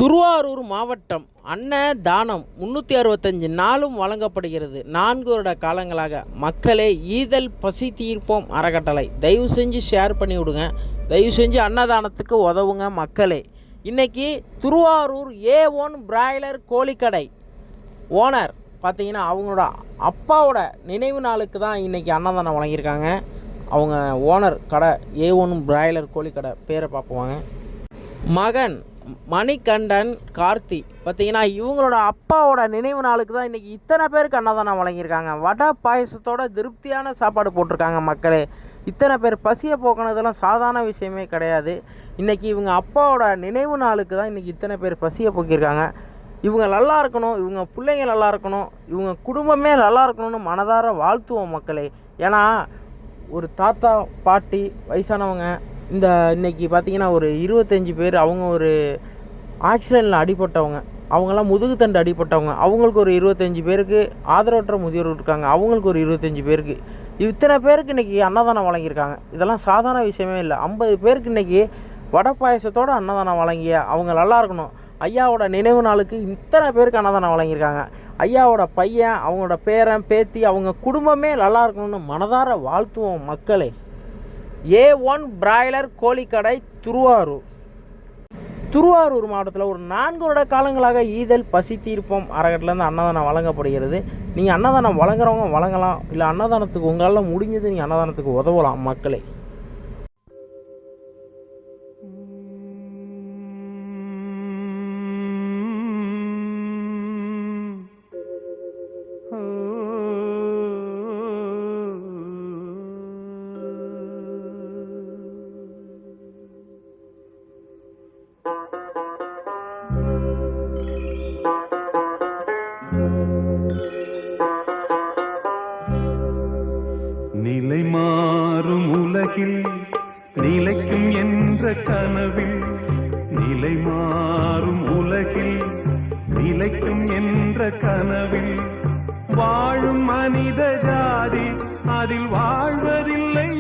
திருவாரூர் மாவட்டம் அன்ன தானம் 365 நாளும் வழங்கப்படுகிறது. 4 வருட காலங்களாக மக்களே ஈதல் பசி தீர்ப்போம் அறக்கட்டளை தயவு செஞ்சு ஷேர் பண்ணி விடுங்க. தயவு செஞ்சு அன்னதானத்துக்கு உதவுங்க மக்களே. இன்றைக்கி திருவாரூர் A1 பிராய்லர் கோழிக்கடை ஓனர் பார்த்தீங்கன்னா அவங்களோட அப்பாவோட நினைவு நாளுக்கு தான் இன்றைக்கி அன்னதானம் வழங்கியிருக்காங்க. அவங்க ஓனர் கடை A1 பிராய்லர் கோழிக்கடை பேரை பார்ப்போங்க. மகன் மணிகண்டன் கார்த்தி பார்த்தீங்கன்னா இவங்களோட அப்பாவோட நினைவு நாளுக்கு தான் இன்றைக்கி இத்தனை பேருக்கு அன்னதானம் வழங்கியிருக்காங்க. வடை பாயசத்தோட திருப்தியான சாப்பாடு போட்டிருக்காங்க மக்களே. இத்தனை பேர் பசியை போக்கினதெல்லாம் சாதாரண விஷயமே கிடையாது. இன்றைக்கி இவங்க அப்பாவோட நினைவு நாளுக்கு தான் இன்றைக்கி இத்தனை பேர் பசியை போக்கியிருக்காங்க. இவங்க நல்லா இருக்கணும், இவங்க பிள்ளைங்க நல்லா இருக்கணும், இவங்க குடும்பமே நல்லா இருக்கணும்னு மனதார வாழ்த்துவோம் மக்களே. ஏன்னா ஒரு தாத்தா பாட்டி வயசானவங்க இன்றைக்கி பார்த்திங்கன்னா ஒரு 25 பேர் அவங்க ஒரு ஆக்சிடெண்ட்டில் அடிபட்டவங்க, அவங்கெல்லாம் முதுகுத்தண்டு அடிபட்டவங்க, அவங்களுக்கு ஒரு 25 பேருக்கு ஆதரவற்ற முதியோர் இருக்காங்க, அவங்களுக்கு ஒரு 25 பேருக்கு இத்தனை பேருக்கு இன்றைக்கி அன்னதானம் வழங்கியிருக்காங்க. இதெல்லாம் சாதாரண விஷயமே இல்லை. 50 பேருக்கு இன்றைக்கி வடை பாயசத்தோடு அன்னதானம் வழங்கிய அவங்க நல்லா இருக்கணும். ஐயாவோட நினைவு நாளுக்கு இத்தனை பேருக்கு அன்னதானம் வழங்கியிருக்காங்க. ஐயாவோட பையன், அவங்களோட பேரன் பேத்தி, அவங்க குடும்பமே நல்லா இருக்கணும்னு மனதார வாழ்த்துவோம் மக்களே. A1 பிராய்லர் கோழிக்கடை திருவாரூர் மாவட்டத்தில் ஒரு 4 வருட காலங்களாக ஈதல் பசி தீர்ப்போம் அறக்கட்டளையிலேருந்து அன்னதானம் வழங்கப்படுகிறது. நீங்கள் அன்னதானம் வழங்குறவங்க வழங்கலாம், இல்லை அன்னதானத்துக்கு உங்களால் முடிஞ்சது நீங்கள் அன்னதானத்துக்கு உதவலாம் மக்களே. நிலை மாறும் உலகில் நிலைக்கும் என்ற கனவில், நிலை மாறும் உலகில் நிலைக்கும் என்ற கனவில் வாழும் மனித ஜாதி அதில் வாழ்வதில்லை